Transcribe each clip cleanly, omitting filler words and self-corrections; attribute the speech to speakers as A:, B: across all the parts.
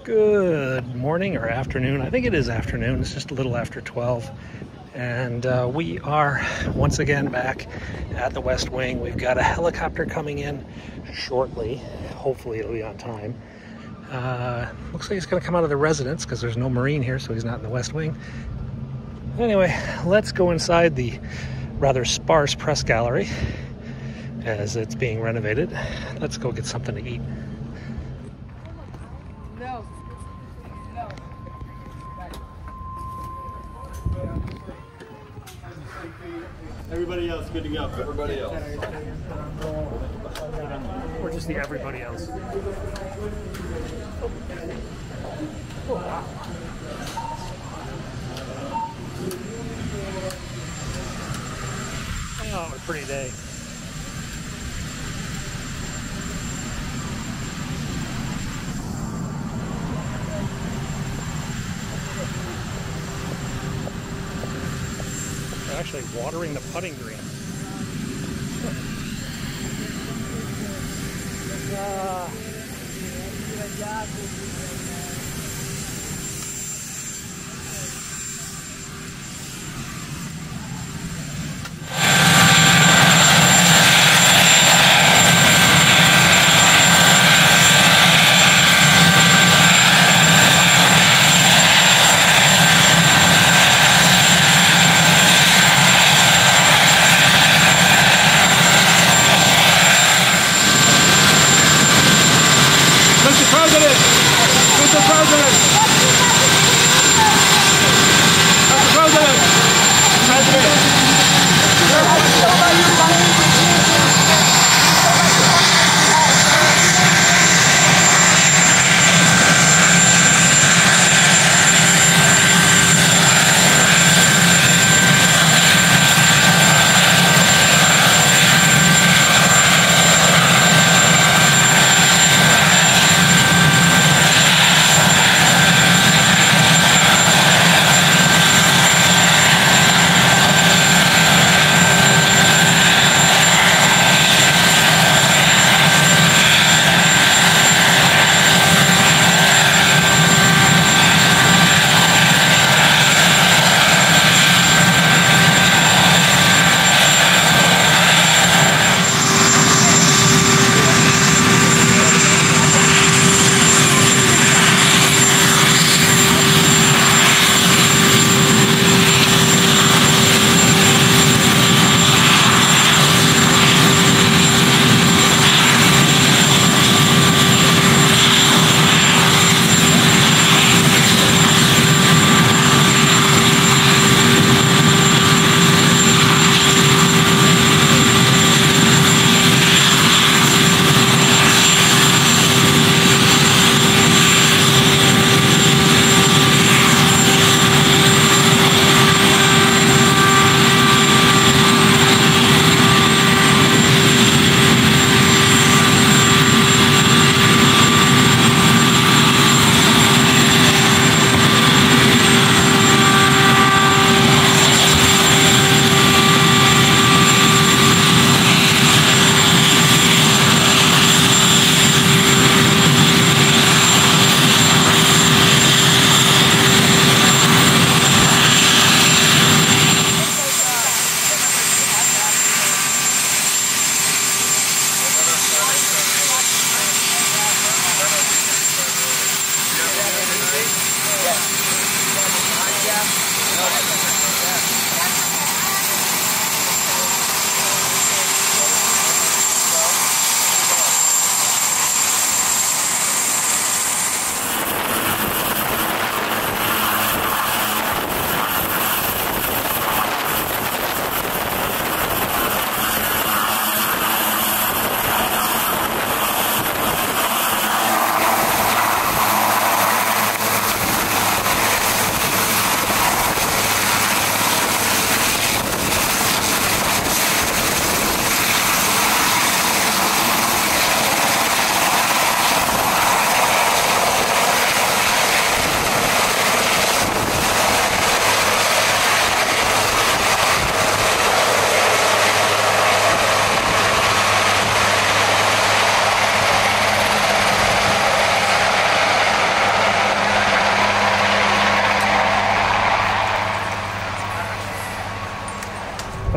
A: Good morning or afternoon. I think it is afternoon. It's just a little after 12. And we are once again back at the West Wing. We've got a helicopter coming in shortly. Hopefully it'll be on time. Looks like he's going to come out of the residence because there's no Marine here, so he's not in the West Wing. Anyway, let's go inside the rather sparse press gallery as it's being renovated. Let's go get something to eat.
B: Everybody else, good to go. Everybody else.
A: Or just the everybody else. Oh, wow. Oh, a pretty day. They're actually watering the putting green.
B: Mr. President!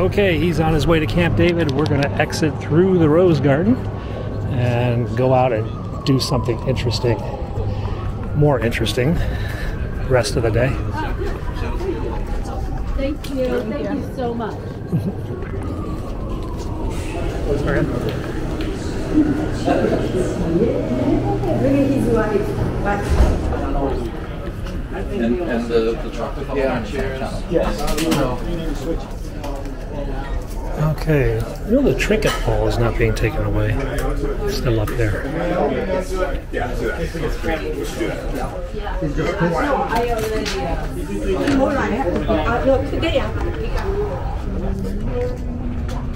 A: Okay, he's on his way to Camp David. We're going to exit through the Rose Garden and go out and do something interesting, more interesting, the rest of the day.
B: Thank you so much.
C: And the chocolate chairs. Yes.
A: Okay, you know the trinket pole is not being taken away. It's still up there.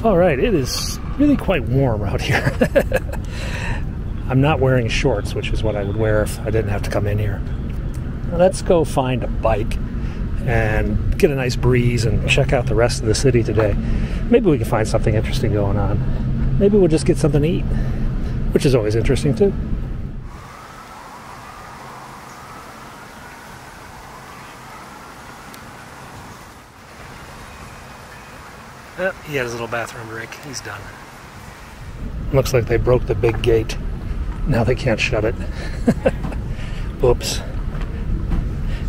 A: All right, it is really quite warm out here. I'm not wearing shorts, which is what I would wear if I didn't have to come in here. Let's go find a bike and get a nice breeze and check out the rest of the city today. Maybe we can find something interesting going on. Maybe we'll just get something to eat, which is always interesting too. He had his little bathroom break. He's done. Looks like they broke the big gate. Now they can't shut it. Oops.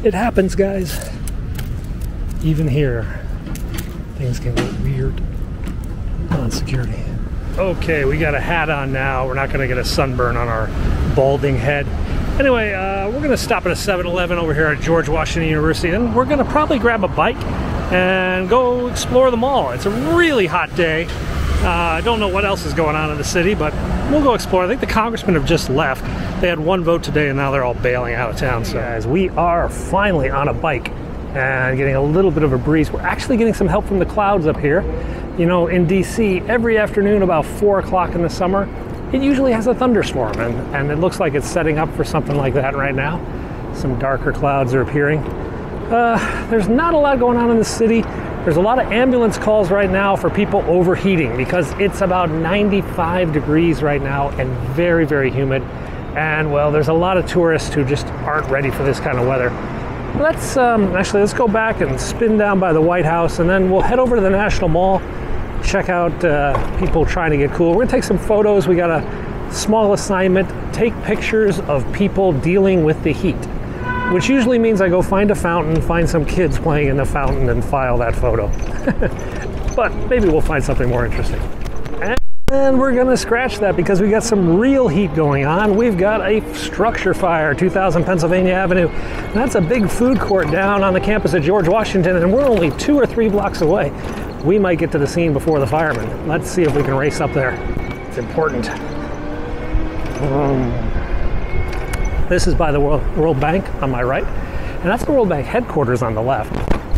A: It happens, guys. Even here, things can get weird on security. Okay, we got a hat on now. We're not going to get a sunburn on our balding head. Anyway, we're going to stop at a 7-Eleven over here at George Washington University, and we're going to probably grab a bike and go explore the mall. It's a really hot day. I don't know what else is going on in the city, but we'll go explore. I think the congressmen have just left. They had one vote today, and now they're all bailing out of town. So, guys, we are finally on a bike and getting a little bit of a breeze. We're actually getting some help from the clouds up here. You know, in DC, every afternoon about 4 o'clock in the summer, it usually has a thunderstorm, and it looks like it's setting up for something like that right now. Some darker clouds are appearing. There's not a lot going on in the city. There's a lot of ambulance calls right now for people overheating because it's about 95 degrees right now and very, very humid. And well, there's a lot of tourists who just aren't ready for this kind of weather. Let's let's go back and spin down by the White House, and then we'll head over to the National Mall, check out people trying to get cool. We're gonna take some photos. We got a small assignment, take pictures of people dealing with the heat, which usually means I go find a fountain, find some kids playing in the fountain, and file that photo. But maybe we'll find something more interesting. And we're gonna scratch that because we got some real heat going on. We've got a structure fire, 2000 Pennsylvania Avenue. And that's a big food court down on the campus of George Washington, and we're only 2 or 3 blocks away. We might get to the scene before the firemen. Let's see if we can race up there. It's important. This is by the World Bank on my right, and that's the World Bank headquarters on the left.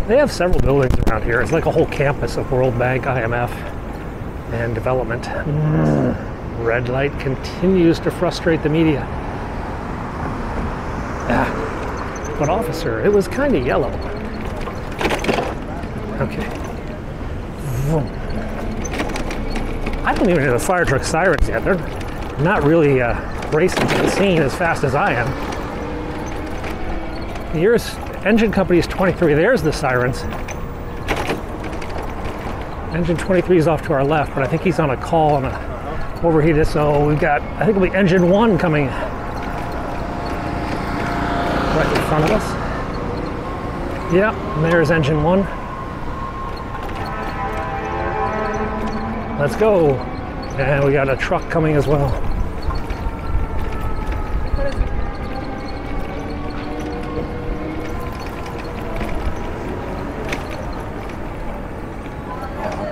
A: They have several buildings around here. It's like a whole campus of World Bank, IMF, and development. Red light continues to frustrate the media. But officer, it was kind of yellow. Okay. I don't even hear the fire truck sirens yet. They're not really racing to the scene as fast as I am. Here's engine company is 23. There's the sirens. Engine 23 is off to our left, but I think he's on a call on a overheated. So we've got, I think it'll be engine 1 coming right in front of us. Yeah, and there's engine 1. Let's go. And we got a truck coming as well.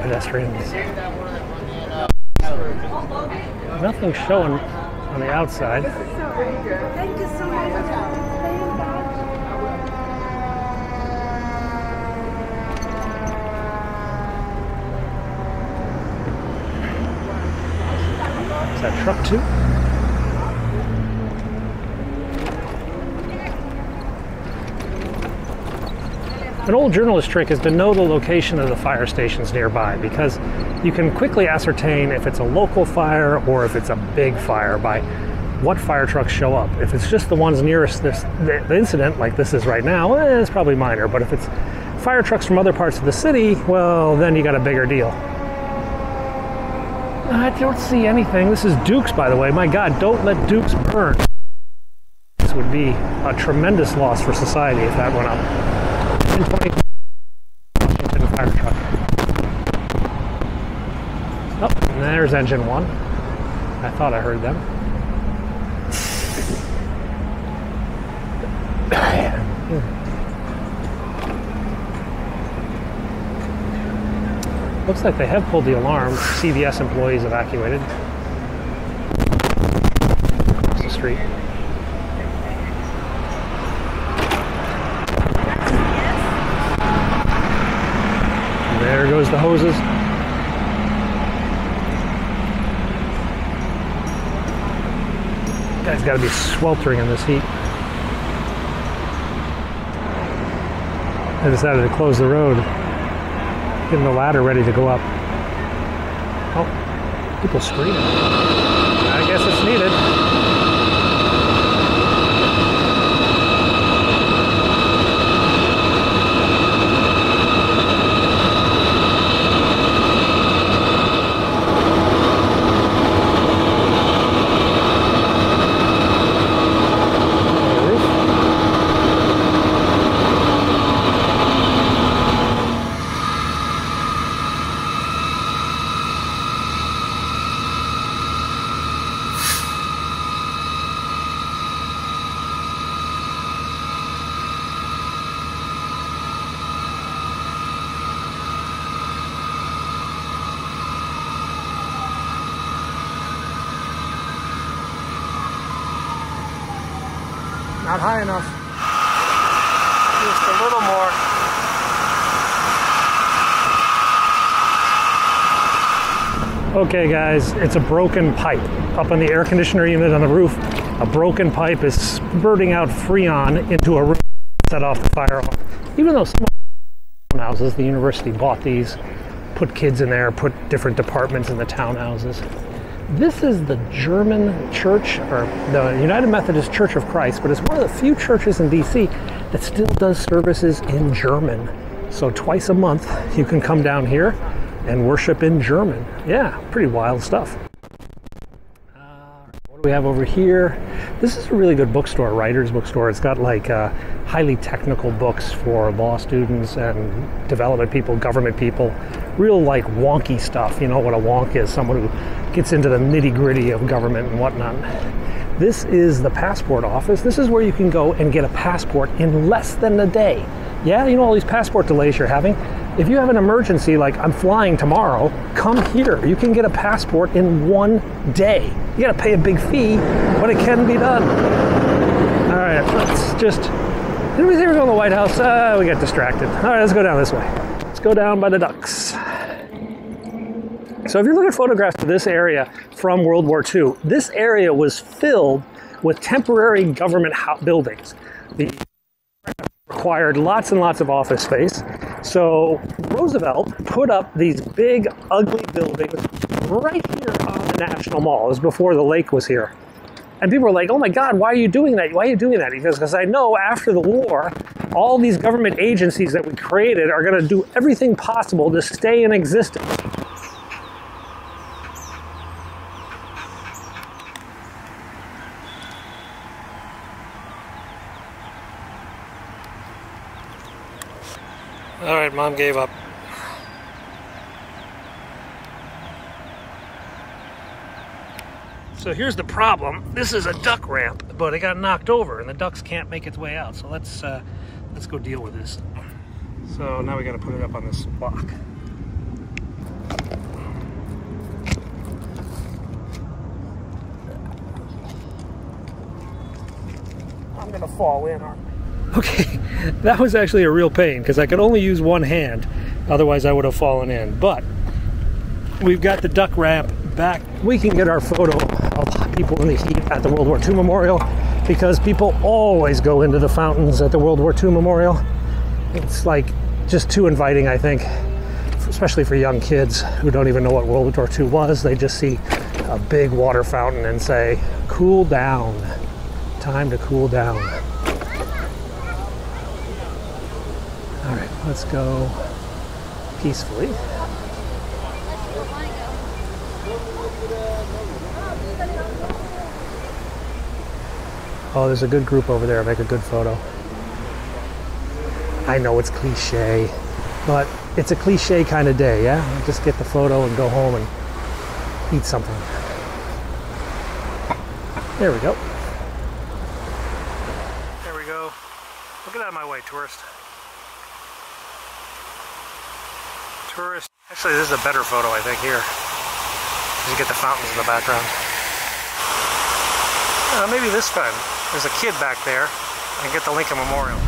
A: Pedestrians. Nothing showing on the outside.
B: Thank you so much.
A: Is that truck too? An old journalist trick is to know the location of the fire stations nearby, because you can quickly ascertain if it's a local fire or if it's a big fire by what fire trucks show up. If it's just the ones nearest the incident, like this is right now, it's probably minor, but if it's fire trucks from other parts of the city, well, then you got a bigger deal. I don't see anything. This is Duke's, by the way. My God, don't let Duke's burn. This would be a tremendous loss for society if that went up. 1020 Washington fire truck. Oh, and there's engine one. I thought I heard them. Looks like they have pulled the alarm. CVS employees evacuated. Across the street. And there goes the hoses. Guy's got to be sweltering in this heat. I decided to close the road. Getting the ladder ready to go up. Oh, people screaming. I guess it's needed. Not high enough. Just a little more. Okay guys, it's a broken pipe. Up on the air conditioner unit on the roof, a broken pipe is spurting out Freon into a room to set off the fire alarm. Even though some townhouses, the university bought these, put kids in there, put different departments in the townhouses. This is the German church, or the United Methodist Church of Christ, but it's one of the few churches in DC that still does services in German. So twice a month, you can come down here and worship in German. Yeah, pretty wild stuff. What do we have over here? This is a really good bookstore, writer's bookstore. It's got like highly technical books for law students and development people, government people. Real like wonky stuff. You know what a wonk is, someone who gets into the nitty-gritty of government and whatnot. This is the passport office. This is where you can go and get a passport in less than a day. Yeah, you know all these passport delays you're having? If you have an emergency, like I'm flying tomorrow, come here. You can get a passport in 1 day. You gotta pay a big fee, but it can be done. All right, let's just, did we say we're going to the White House? We got distracted. All right, let's go down this way. Let's go down by the ducks. So if you look at photographs of this area from World War II, this area was filled with temporary government buildings. The required lots and lots of office space. So Roosevelt put up these big, ugly buildings right here on the National Mall. It was before the lake was here. And people were like, oh my God, why are you doing that? Why are you doing that? He goes, because I know after the war, all these government agencies that we created are going to do everything possible to stay in existence. All right, Mom gave up. So here's the problem. This is a duck ramp, but it got knocked over and the ducks can't make its way out. So let's go deal with this. So now we got to put it up on this block. I'm gonna fall in, aren't I? Okay, that was actually a real pain because I could only use one hand. Otherwise I would have fallen in. But we've got the duck ramp back. We can get our photo of people in the heat at the World War II Memorial because people always go into the fountains at the World War II Memorial. It's like just too inviting, I think, especially for young kids who don't even know what World War II was. They just see a big water fountain and say, cool down. Time to cool down. All right, let's go peacefully. Oh, there's a good group over there. Make a good photo. I know it's cliche, but it's a cliche kind of day, yeah? Just get the photo and go home and eat something. There we go. There we go. Well, get out of my way, tourist. Tourist. Actually, this is a better photo, I think, here. You get the fountains in the background. Maybe this time. There's a kid back there. I can get the Lincoln Memorial.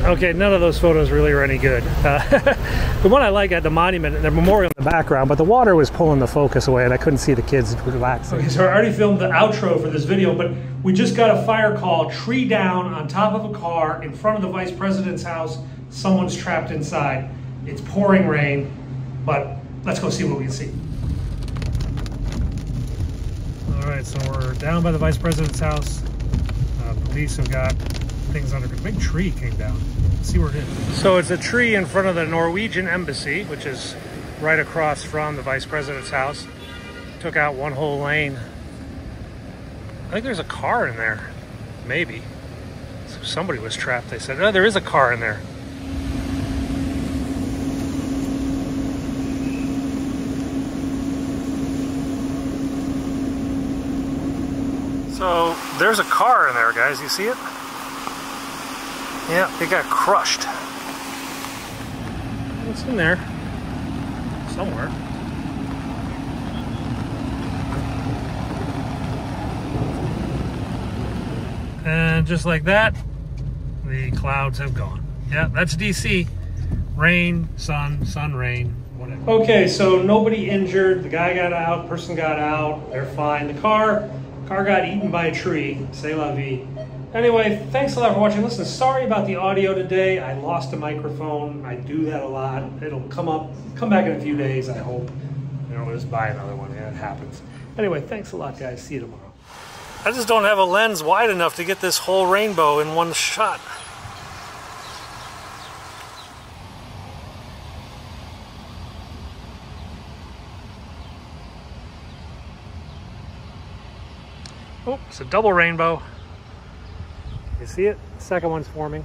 A: Okay, none of those photos really are any good. The one I like at the monument and the memorial in the background, but the water was pulling the focus away and I couldn't see the kids relaxing. Okay, so I already filmed the outro for this video, but we just got a fire call, tree down on top of a car in front of the vice president's house. Someone's trapped inside. It's pouring rain, but let's go see what we can see. All right, so we're down by the vice president's house. Police have got things under control. Big tree came down. Let's see where it is. So it's a tree in front of the Norwegian embassy, which is right across from the vice president's house. Took out one whole lane. I think there's a car in there. Maybe. So somebody was trapped. They said, oh, there is a car in there. So there's a car in there, guys. You see it? Yeah, it got crushed. It's in there somewhere. And just like that, the clouds have gone. Yeah, that's DC. Rain, sun, sun, rain, whatever. Okay, so nobody injured. The guy got out, person got out. They're fine. The car got eaten by a tree. C'est la vie. Anyway, thanks a lot for watching. Listen, sorry about the audio today. I lost a microphone. I do that a lot. It'll come back in a few days, I hope. You know, just buy another one. Yeah, it happens. Anyway, thanks a lot, guys. See you tomorrow. I just don't have a lens wide enough to get this whole rainbow in one shot. Oh, it's a double rainbow. You see it? The second one's forming.